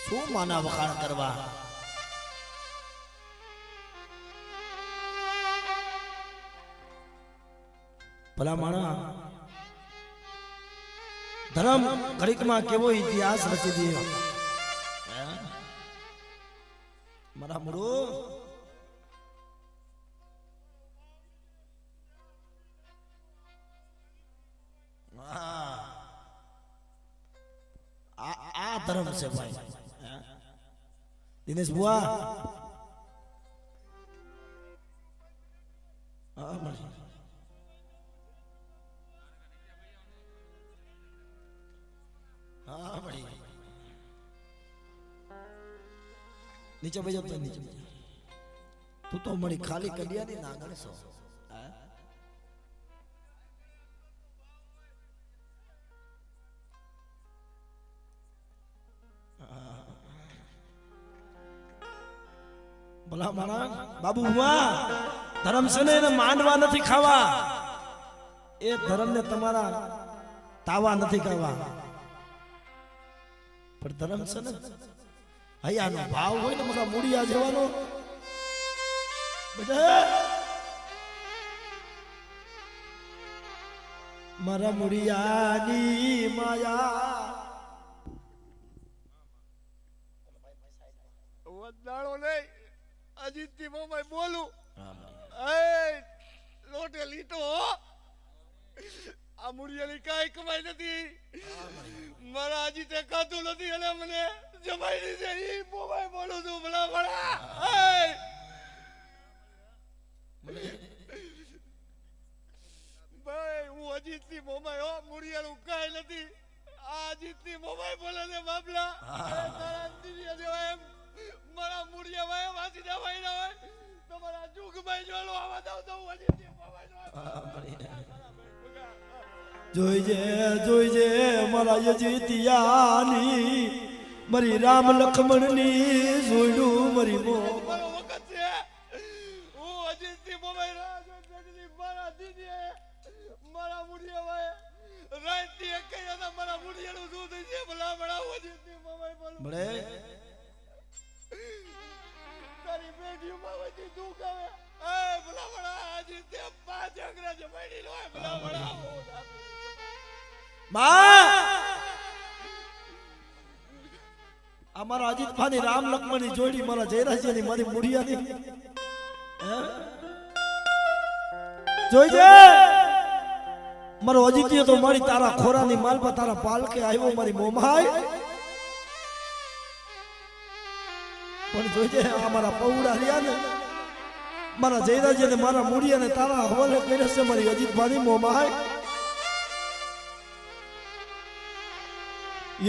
શું માના વખાણ કરવા. ભલા માણા ધર્મ ઘડીકમાં કેવો ઇતિહાસ રચી દે મારા મૂળો. આ ધર્મ છે ભાઈ. દિનેશ બુઆ નીચે બેજો તો નીચે તું તો મળી ખાલી કડિયા ની ના ગણસો. ભલા માણા બાબુ બુઆ ધર્મ છે ને એને માંડવા નથી ખાવા. એ ધર્મ ને તમારા તાવા નથી કરવા. પણ ધર્મ છે ને હૈયાનો ભાવ હોય ને મારા મૂળિયા જવાનો બેટા મારા મૂળિયાની માયા વદાળો નહીં અજીતથી મોમાઈ બોલું એ લોટે લીટો આ મૂળિયાની કાંઈ કમાઈ નથી. મારા અજીતે ખાધું નથી અને મને જમાઈ દીધે ઈ મોમાઈ બોલું છું. ભલા ભલા ભાઈ હું અજીતથી મોમાઈ હો મૂળિયાનું કાંઈ નથી. આ અજીતથી મોમાઈ બોલે છે બાબલા તારા દીદી જેવા એમ મારા મૂળિયા ભાઈ વાસી જવાય ના હોય તમારા જુગભાઈ જોલો આવા દઉં તો અજીતથી મોમાઈ જોઈજે મારા યજીતિયાની મારી રામ લક્ષ્મણની જોડું મારી મો મારો વખત છે. હું અજીતથી મોમાઈ રાજની મારા દીદી મારા મૂળિયા ભાઈ રાતથી એક કઈ હતા મારા મૂળિયાનું દૂધ છે. ભલા ભલા અજીતથી મોમાઈ બોલું મળે તારી બેટીઓમાં વચ્ચે દુઃખ આવે. એ ભલા ભલા અજીતથી 5 અંગ્રેજ મળી લો. ભલા ભલા અમારા અજીત ભાની રામ લક્ષ્મણની જોડી મારા જયરાજની મારી મૂળિયાની જોઈજે મારો અજીતીય તો મારી તારા ખોરાની માલ પર તારા પાલકે આવ્યો મારી મોમાય. પણ જોઈજે અમારા પૌડા રહ્યા ને મારા જયરાજને મારા મૂળિયાને તારા હવાલે કર્યો છે મારી અજીત ભાની મોમાય.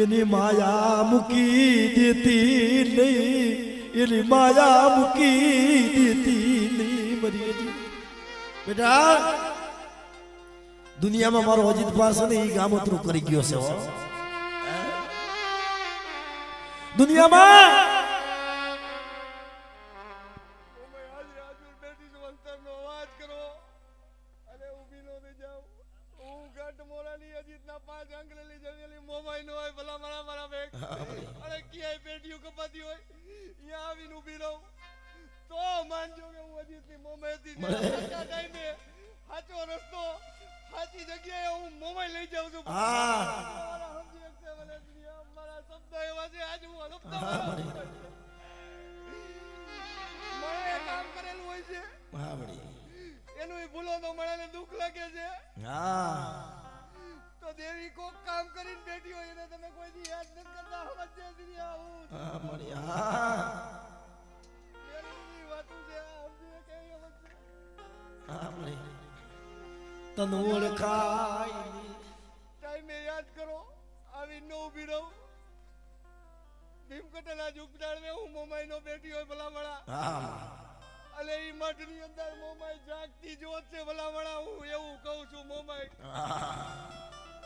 એની માયા મૂકી દેતી નહીં એની માયા મૂકી દેતી નહીં મારી અજીત. બેટા દુનિયામાં મારો અજીત પાસે ને એ ગામતરું કરી ગયો છે દુનિયામાં. એનું ભૂલો તો મને દુઃખ લાગે છે. તો દેવી કોક કામ કરીને બેઠી હોય એને તમે કોઈ દી યાદ ન કરતા સમજ્યા દીદી આવું વાતું છે સમજી કેવી સમજે તને ઓળખાય ટાઈમે યાદ કરો આવી નો ઉભી રહું. ભીમકટના ઝુકડાળ મે હું મોમાઈ નો બેઠી હોય ભલામણા અલે ઈ મઠ ની અંદર મોમાઈ જાગતી જોત છે ભલામણા. હું એવું કહું છું મોમાઈ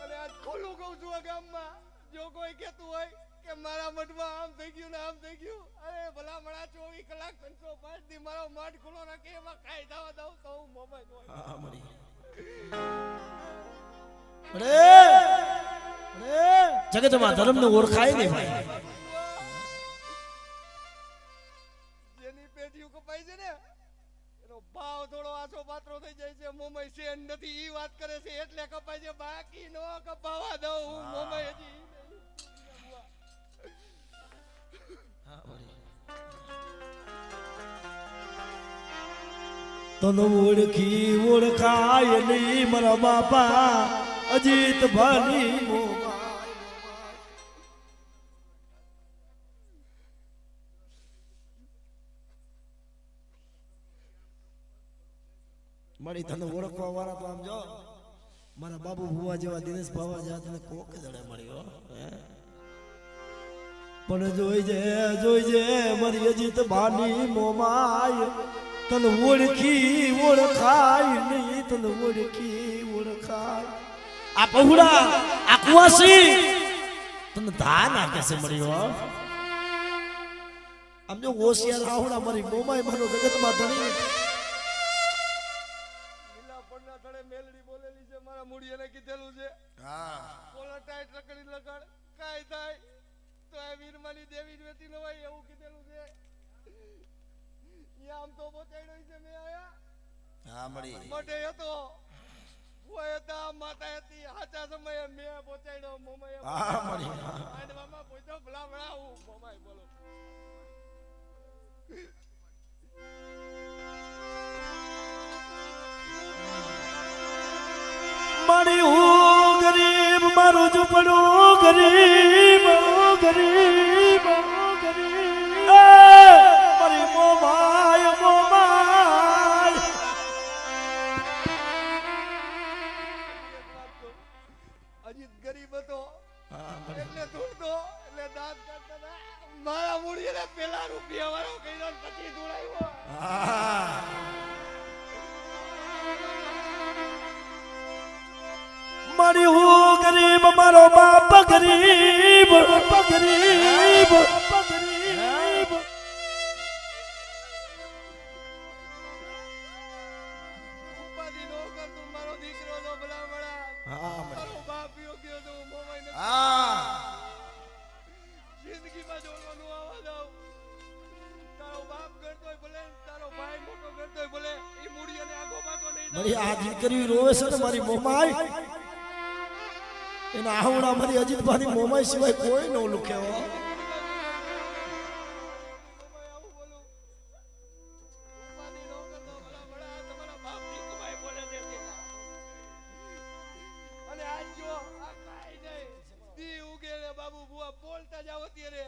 અને આજ ખોલું કહું છું આ ગામમાં જો કોઈ કહેતું હોય કે મારા મઠમાં આમ થઈ ગયું ને આમ થઈ ગયું અરે ભલામણા 24 કલાક 305 દી મારો મઠ ખુલ્લો રાખે એમાં કાઈ દાવા દઉં તો હું મોમાઈ હોય. જગતમાં ધર્મ ને ઓળખાય નહીં ભાઈ. થોડો આછો પાત્રો થઈ જાય છે મોમાઈ છે નથી ઈ વાત કરે છે એટલે કપાય છે બાકી નો કપાવા દઉં હું મોમાઈ હજી તને ઓળખી ઓળખાય નહીં મારા બાપા અજીત ભાની મળી તને ઓળખવા વાળા તો આમ જો મારા બાબુ ભુવા જેવા દિનેશ ભાવા જેવા તને કોક જડે મળ્યો પણ જોઈજે મારી અજીત ભાની મોમાય તને ઓળખી ઓળખાય નહીં તને ઓળખી ઓળખાય આ પहुડા આ કુવાસી તને ધા નાખે છે મળ્યો આમ જો હોશિયાર આવડા મારી મોમાય મારો જગતમાં ધણી મેલડી બોલેલી છે મારા મૂડીને કીધેલું છે કોલા ટાઈટ રકડી લગાડ કાઈ થાય તો આ વીરમાની દેવી વેતી ન હોય એવું કીધેલું છે ઈ આમ તો બોચાડ્યો છે મે આયા મળી મોટે હતો હોય હતા માતા હતી હાચા સમયે મે બોચાડ્યો મોમાએ મળી આને મામા પોઈતો ભલા ભલા હું મોમાય બોલો મારી હું ગરીબ મારું ઝૂંપડું ગરીબ ગરીબ મારી મોમાય મોમાય અજીત ગરીબ હતો એટલે ધૂળતો એટલે દાંત કાઢતા મારા મૂડીને પેલા રૂપિયા વાળો કર્યો પછી ધૂળાયો મારી હું ગરીબ મારો બાપ ગરીબ ગરીબ ગરીબ ઉપાધિ નો કર તું મારો દીકરો નો ભલામણા મારો બાપ યોગ્ય તો મોમાઈ ને જિંદગીમાં જોડવા નો આવવા દઉં તારો બાપ કરતોય ભલે તારો ભાઈ મોટો કરતોય ભલે ઈ મૂડીને આગો પાછો નહીં મારી આ દીકરી રોવે છે ને મારી મોમાય એના આવડા મારી અજીતભાઈ મોમાઈ સિવાય કોઈ ન લુખે હો બાબુ બુઆ બોલતા જાવ અત્યારે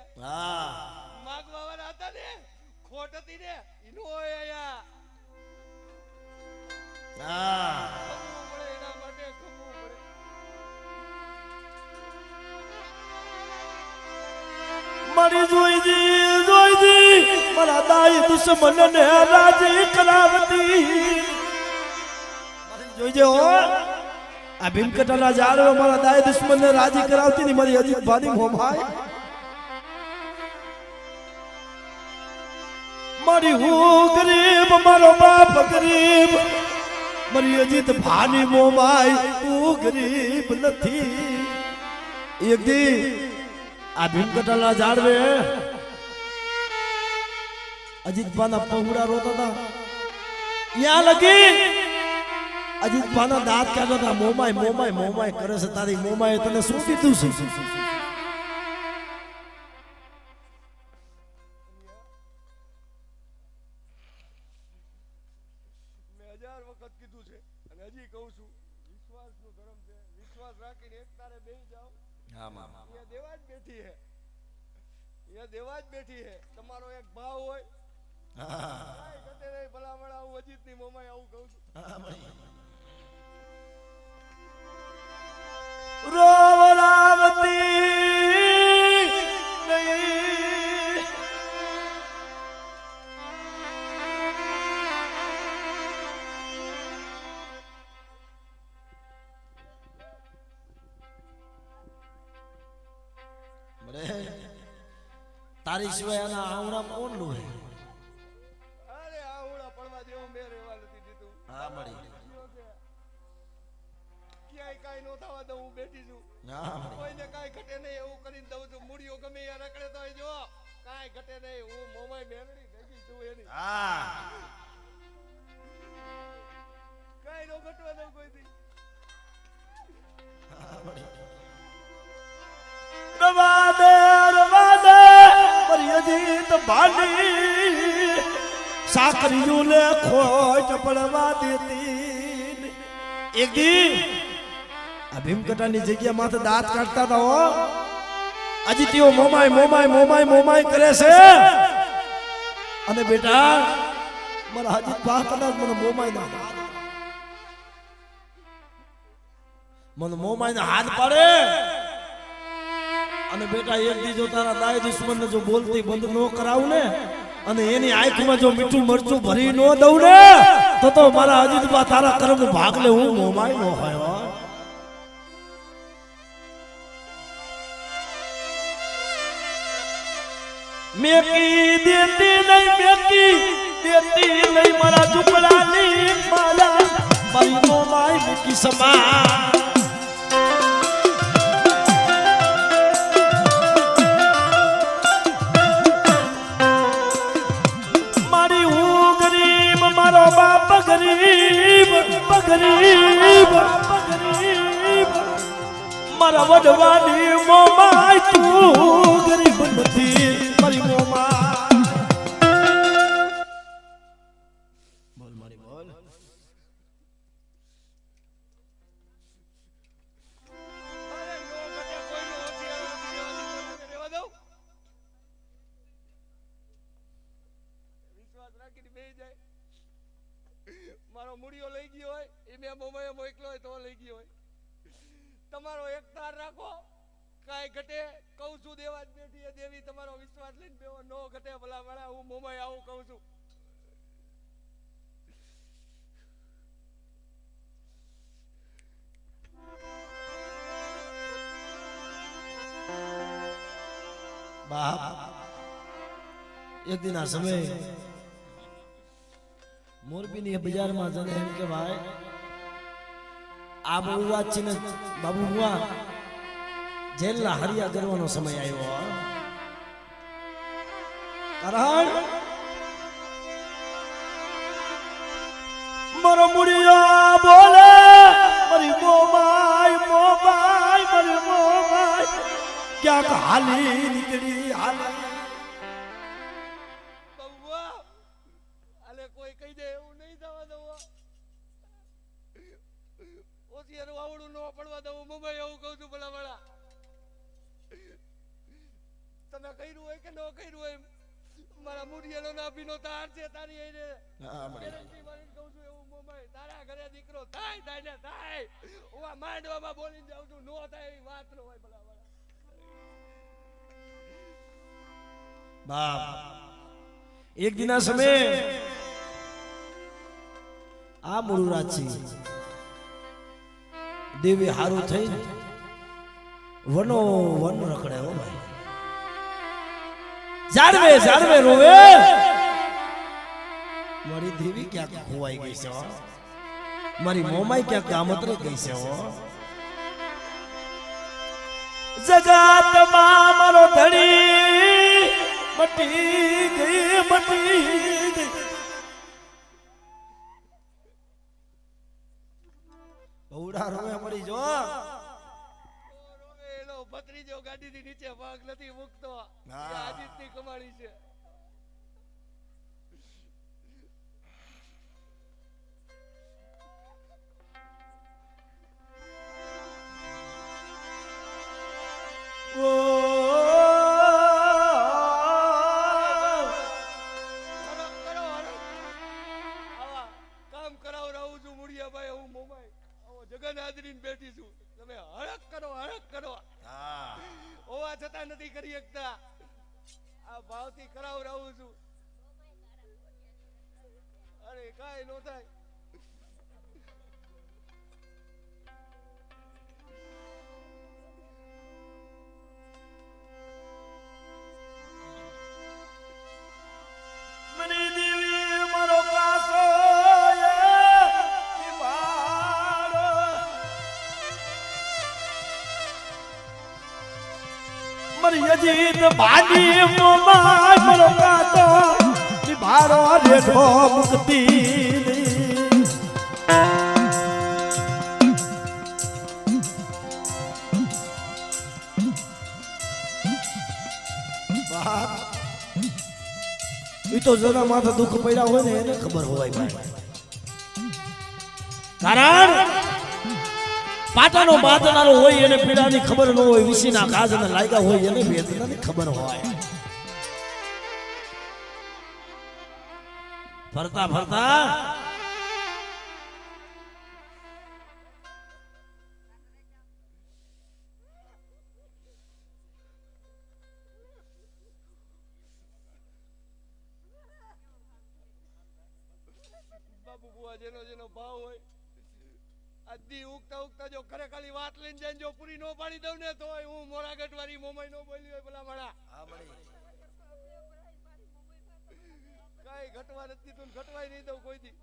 માગવા વાળા હતા ને ખોટ હતી ને ઈનો આયા એના માટે ખમવું પડે મારી જોઈજી મારા દાઈ દુશ્મન ને રાજી કરાવતી મારી જોઈજે હો આ ભીમકટાના ઝાડો મારા દાઈ દુશ્મન ને રાજી કરાવતી ની મારી અજીત ભાની મોમાય મારી હું ગરીબ મારો બાપ ગરીબ મારી અજીત ભાની મોમાય તું ગરીબ નથી એક દી આ ભીમકટાના ઝાડવે અજીતભાના પहुડા રોતા હતા ત્યાં લગી અજીતભાના દાંત કાઢતા હતા મોમાય મોમાય મોમાય કરે છે તારી મોમાએ તને શું કીધું છે મેં 1000 વખત કીધું છે અને હજી કહું છું વિશ્વાસનો ધર્મ છે વિશ્વાસ રાખીને એક તારે બેહી જાઓ હા મામા અહીંયા દેવા જ બેઠી હે અહીંયા દેવા જ બેઠી હે તમારો એક ભાવ હોય કાઈ ગતે નહીં ભલામણ આવું અજીતની મોમાય આવું કહું છું રોવરાવતી તારી સિવાય આના આવડા કોણ લુહે અરે આવડા પડવા જેવું મેં રહેવા નથી દીધું હા મળી ક્યાંય કાઈ નો થવા દઉં હું બેઠી છું કોઈને કાઈ ઘટે નહીં એવું કરીને દઉં છું મૂડીઓ ગમે યાર રખડે તો જો કાઈ ઘટે નહીં હું મોમાય મેલડી ભેગી છું એની મોમાઈ નો ઘટવા દઉં કોઈ દી. રવાદે મારી અજીત ભાની સાકરિયું લે ખોટ પડવા દેતી. એક દી આ ભીમકટાની જગ્યા માથે દાંત કાઢતા હતા હો. અજીતીઓ મોમાઈ કરે છે. અને બેટા મારા અજીત ભા કદાચ મને મોમાઈ ના હાથ પાડે. અને બેટા એક દી જો તારા દાય દુશ્મન ને જો બોલતી બંધ ન કરાવું ને અને એની આંખમાં જો મીઠું મરચું ભરી ન દઉં ને તો મારા અજીતબા તારા કર્મ ભાગ લે હું મોમાઈ નો હોય. મેકી દેતી નહીં મારા ઝૂંપડાની માલા મારી મોમાઈ મૂકી સમા. મારો બાપ ગરીબ મારા વડવાની મોમાઈ તું ગરીબ નથી મારી મોમાઈ. બોલ મારી બોલ. મારો મુડિયો લઈ ગયો હોય એ મેં મોમાઈ મોકલો હોય તો લઈ ગયો હોય. તમારો એક તાર રાખો કાંઈ ઘટે કહું છું. દેવા જ બેઠી દેવી તમારો વિશ્વાસ લઈને બેવો નો ઘટે ભલા ભલા હું મોમાઈ આવું કહું છું. બાપ એક દિન આ સમય મોરબીની બજારમાં જને એમ કે ભાઈ આ બહુ વાત છે ને બાબુ હુઆ જેલના હરિયા કરવાનો સમય આવ્યો. કારણ મારો મુડિયો બોલે મારી મોમાઈ મારી મોમાઈ ક્યાંક હાલી નીકળી હાલી. કોઈ કહી દે એવું નહીં થવા દઉં. ઓસિયાનું આવડું ન પડવા દઉં. મુંબઈ એવું કહું છું ભલા ભલા. તમે કર્યું હોય કે ન કર્યું હોય મારા મુડિયાનો નાભીનો તાર છે તારી એને ગેરંટી મારીને કહું છું એવું મુંબઈ તારા ઘરે દીકરો થાય ને થાય. હું આ માંડવામાં બોલીને જાઉં છું નો થાય એવી વાત ન હોય ભલા ભલા. બાપ એક દિના સમયે આ મુરુરાજી દેવી હારું થઈ વનો વન રખડે હો ભાઈ. જાળવે રોવે મારી દેવી ક્યાંક ખોવાઈ ગઈ છે. મારી મોમાઈ ક્યાંક ગામત્રે ગઈ છે. જગતમાં મારો ધણી મટી ગઈ. બહુડા રોવે મળી જો. એનો ભત્રીજો ગાડીથી નીચે ભાગ નથી મૂકતો. આજીતની કમાણી છે. બેઠી છું તમે હળક કરો. ઓવા છતાં નથી કરી શકતા. આ ભાવથી કરાવરાવું છું. અરે કાંઈ નો થાય. અજીત ભાની મોમાઈ મારો કાતો નિભારો રેઠો મુક્તિ એ તો જેના માથે દુઃખ પડ્યા હોય ને એને ખબર હોય ભાઈ. કારણ પાટાનો બાંધનારો હોય એને પીડાની ખબર ન હોય, વિશીના કાજને લાગ્યા હોય એને વેદનાની ખબર હોય. ફરતા ફરતા બાપુ બુઆ જેનો જેનો ભાવ હોય આદી ઉગતા ઉગતા જો ઘરે ખાલી વાત લઈને જઈને જો પૂરી નો પાડી દઉં ને તો હું મોરાગઢ વાળી મોમાઈ નો બોલી હોય ભલા માળા. કઈ ઘટવા નથી તું ઘટવાય નહીં દઉં કોઈ દી.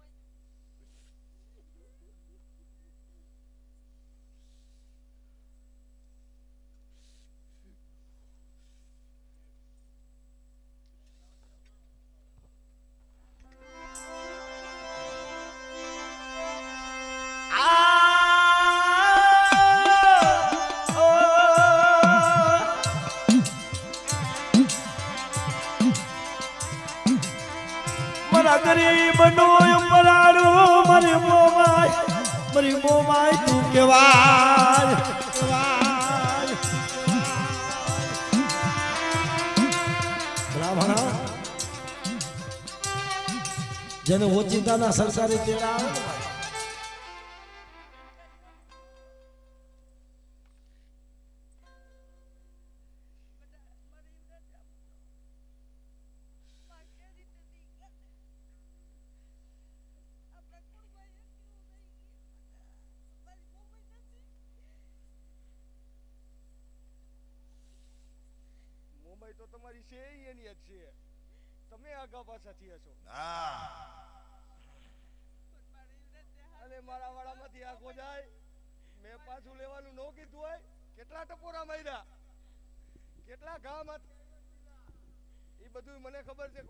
ગરીબનો પરાડો મારી મોમાય તું કેવાય બ્રાહ્મણા જેને ઓચિંતાના સરકારી તેડા આવે ને મુંબઈ તો તમારી છે એની જ છે, તમે આગા પાછાથી હશો. અને મારા વાળામાંથી આખો જાય મેં પાછું લેવાનું ન કીધું હોય. કેટલા ટપોરા માર્યા, કેટલા ઘા માથે, એ બધું મને ખબર છે.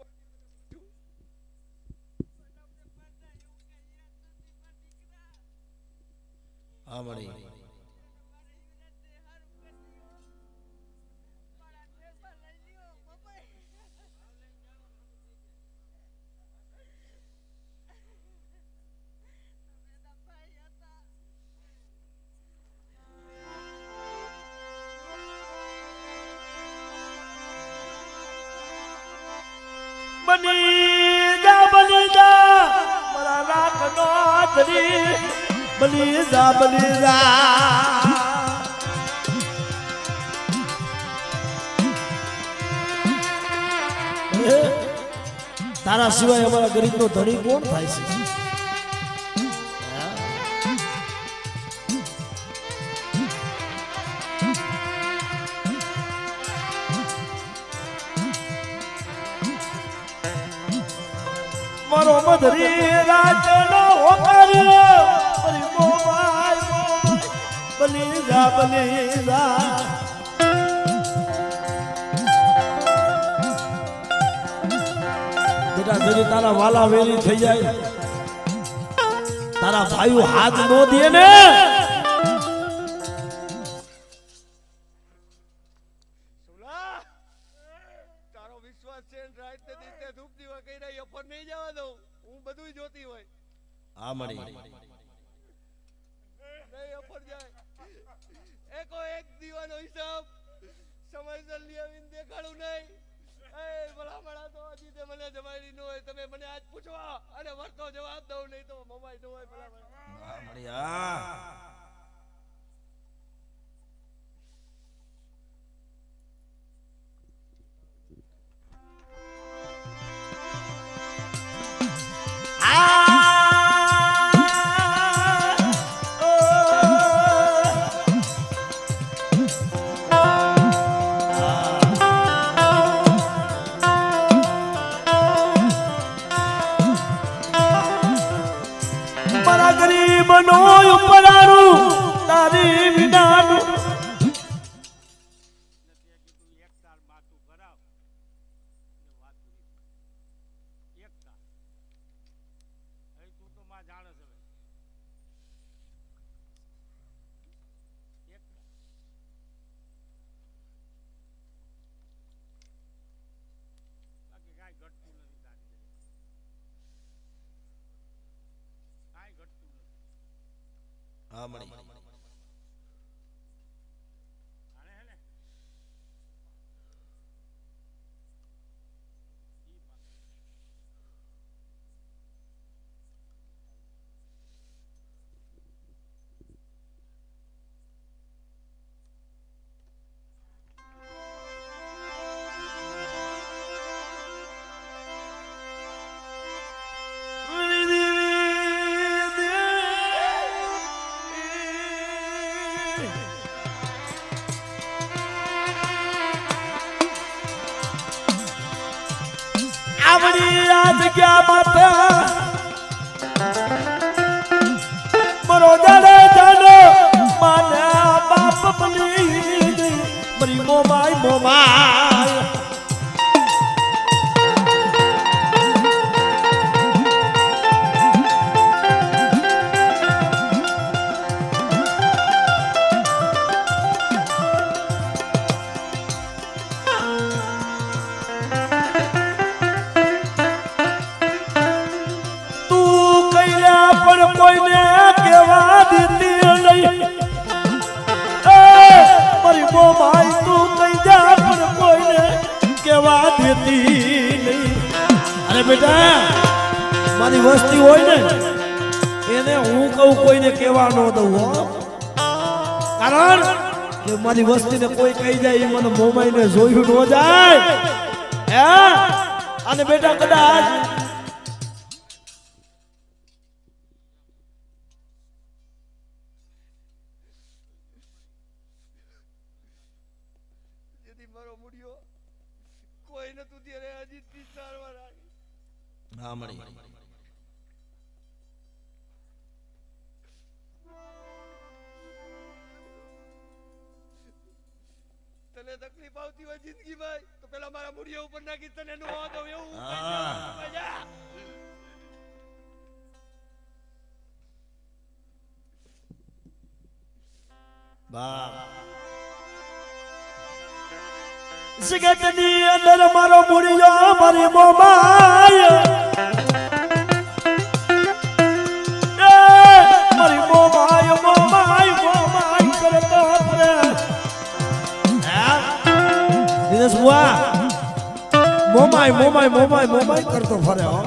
હા મળી બની જા મારા રાખનો ધરી બની જા તારા સિવાય અમારા ગરીબનો ધણી કોણ થાય છે? મારો મધરી રાજનો હોકર મારી મોમાય બની જા બેટા જરી તારા વાલા વેલી થઈ જાય, તારા ભાઈઓ હાથ નો દે ને તારો વિશ્વાસ છે રાત ને દિવસે ધૂપ દીવા કર્યા અફર નહીં જવા દઉં. હું બધું જોતી હોય. હા મળી નહીં અફર જાય. એકો એક દીવાનો હિસાબ સમયસર લઈ આવીને દેખાડું નહીં. એ ભલામણા તો હજી તે મને જમાડી ન હોય. તમે મને આજ પૂછવા અને વર્તો જવાબ દઉં નહીં તો મોબાઈલ ન હોય ભલામણા. હા મળી હા ગરીબનો ઉપરારો હા મળી આવડી આ જગ્યા માતા મરો જાડે જાડો માને બાપ બની મરી મોમાય મોમાય કોઈને કેવા દીધી નહીં મારી મોમાઈ તું કઈ જા પણ કોઈને કેવા દેતી નહીં અરે બેટા મારી વસ્તી હોય ને એને હું કહું કોઈને કેવા ન દઉં હો કારણ કે મારી વસ્તીને કોઈ કહી જાય એ મને મોમાઈને જોયું ન જાય હે અને બેટા કદાચ મારો મુડિયો કોઈ નતું ત્યારે હજી 3-4 વાર આવી હા મળી તને તકલીફ આવતી હોય જિંદગી ભાઈ તો પેલા મારા મુડિયા ઉપર નાખી તને નો આદો એવું બાપ જગતની અંદર મારો મુડિયો મારી મોમાય મારી મોમાય મોમાય મોમાય કરતો ફરે દિનેશ બુઆ મોમાય મોમાય મોમાય મોમાય કરતો ફરે હો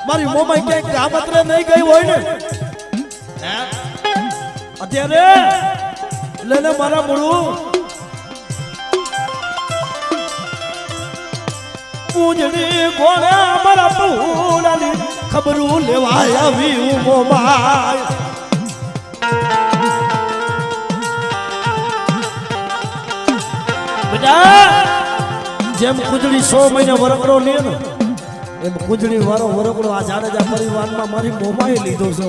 મારી મોમાય ક્યાંક ગામત્રે નહીં ગઈ હોય ને અત્યારે લેને મારા મુડું પૂજડી ગોળા મારા પૂરાની ખબરું લેવા આવી હું મોમાય બેટા જેમ કુજડી 100 મહિને વરકડો લે ને એમ કુજડી વાળો વરકડો આ જાડેજા પરિવારમાં મારી મોમાએ લીધો છે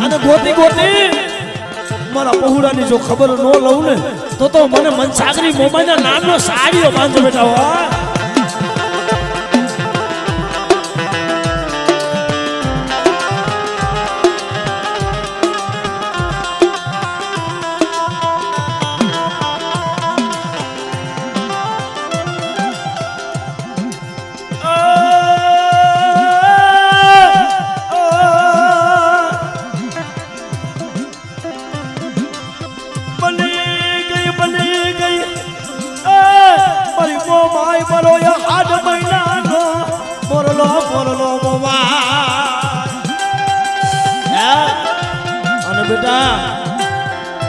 અને ગોતી ગોતી મારા પહોળાની જો ખબર ન લઉં ને તો મને મનસાગરી મોમાઈના નામનો સાડીઓ બાંધો બેટા હો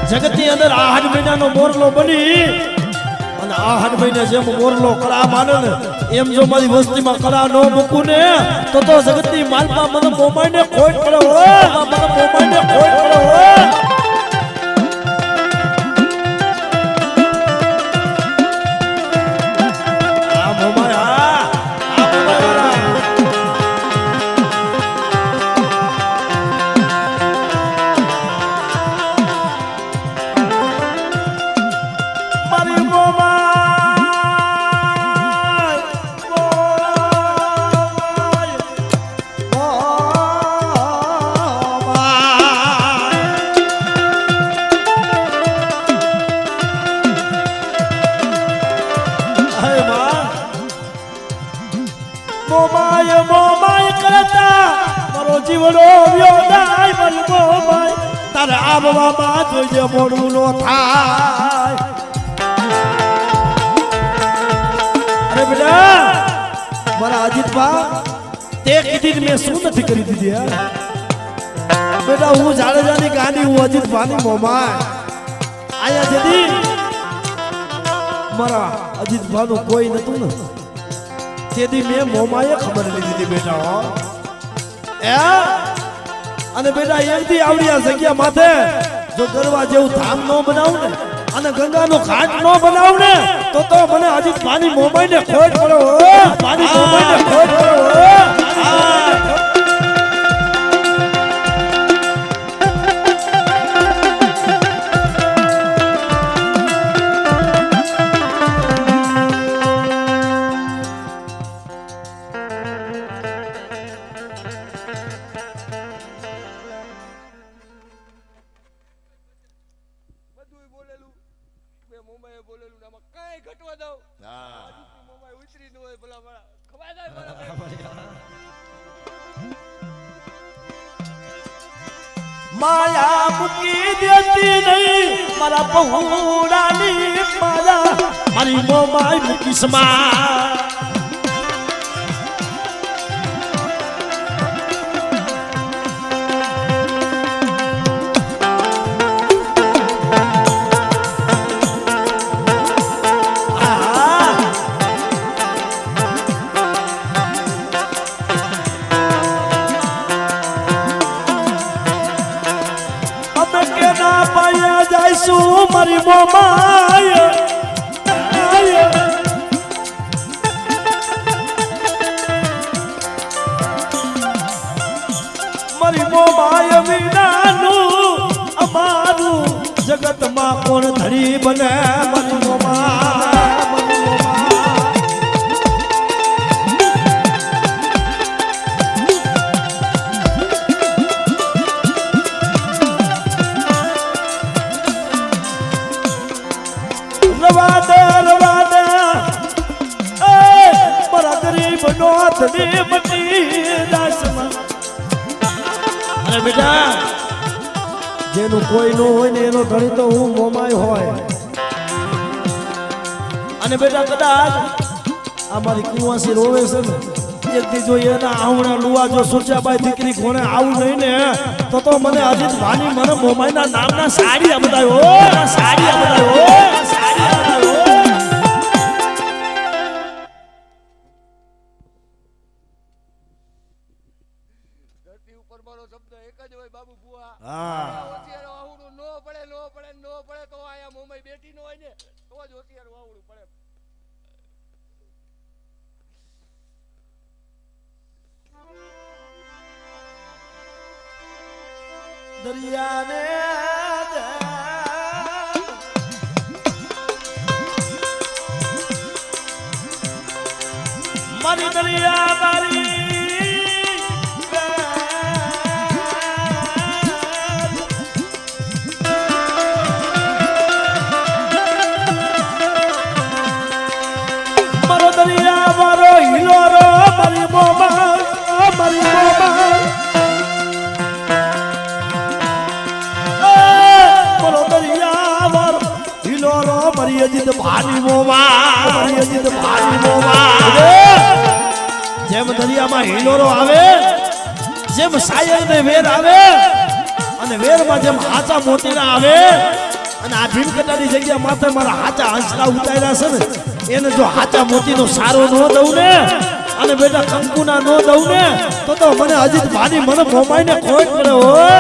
જગતની અંદર 8 મહિનાનો મોરલો બની અને 8 મહિને જેમ મોરલો કળા માને ને એમ જો મારી વસ્તીમાં કળા ન મૂકું ને તો જગતની માલમાં મને મોમાઈને ખોટ પડે હોય મને મોમાઈને ખોટ પડે હોય મોમાય મોમાય કરતા મારો જીવડો વ્યો જાય મારી મોમાય તારે આવવામાં જોઈએ મોડું નો થાય. અરે બેટા મારા અજીતભા તે કીધી મેં શું નથી કરી દીધી યાર. બેટા હું જાડેજાની ગાડી હું અજીતભાની મોમાય આયા જદી મારા અજીતભાનું કોઈ નતું ને તેથી મેં મોમાએ ખબર લીધી હતી બેટા હો. અને બેટા એકથી આવડી આ જગ્યા માથે જો ગરવા જેવું ધામ નો બનાવું ને અને ગંગાનો ઘાટ નો બનાવું ને તો મને અજીતભાની મોમાઈને ખોટ પડો હો. પાણી મોમાઈને ખોટ પડો હો. બધુંય બોલેલું મેં મોમાએ બોલેલું ને આમાં કાંઈ ઘટવા દઉં મોમાએ ઉતરી ન હોય ભલા મારા ખવાય જાય માયા મૂકી દેતી નહીં મારા પહોળાની માયા મારી મોમાઈ મૂકીશ માં. મારી મોમાય મારી મોમાય વિનાનું અમારું જગતમાં કોણ ધરી બને. મારી મોમાય અરે બેટા જેનું કોઈ નો હોય ને એનો ધણી તો હું મોમાય હોય. અને બેટા કદાચ આ મારી કુંવાસી રોવે છે ને એકથી જોઈએ એના આવણા લુવા જો સુરજાબાઈ દીકરી કોણે આવું નહીં ને તો મને અજીતભાની મને મોમાયના નામના સાડી બતાવ્યો. સાડી બતાવ્યો. સાડી બતાવ્યો. શબ્દ એક જ હોય બાબુ બુઆ. હા વાહુડું નો પડે તો આયા મોમાઈ બેટી નો હોય ને તો જ હોશિયાર વાહુડું પડે. દરિયાને મારી દરિયા મારી દરિયા મારો હિલોરો મારી મોમા મારી મોમા મારો દરિયા મારો હિલોરો મારી અજીતભાની મોમા મારી અજીતભાની મોમા. જેમ દરિયામાં હિલોરો આવે જેમ સાયર ને વેર આવે અને વેરમાં જેમ હાચા મોતીના આવે અને આ ભીમકટાની જગ્યા માથે મારા હાચા હંસલા ઉતાર્યા છે ને એને જો હાચા મોતીનો સારો ન દઉં ને અને બેટા કંકુના ન દઉં ને તો મને અજીતભાની મને મોમાઈને ખોટ પડે હોય.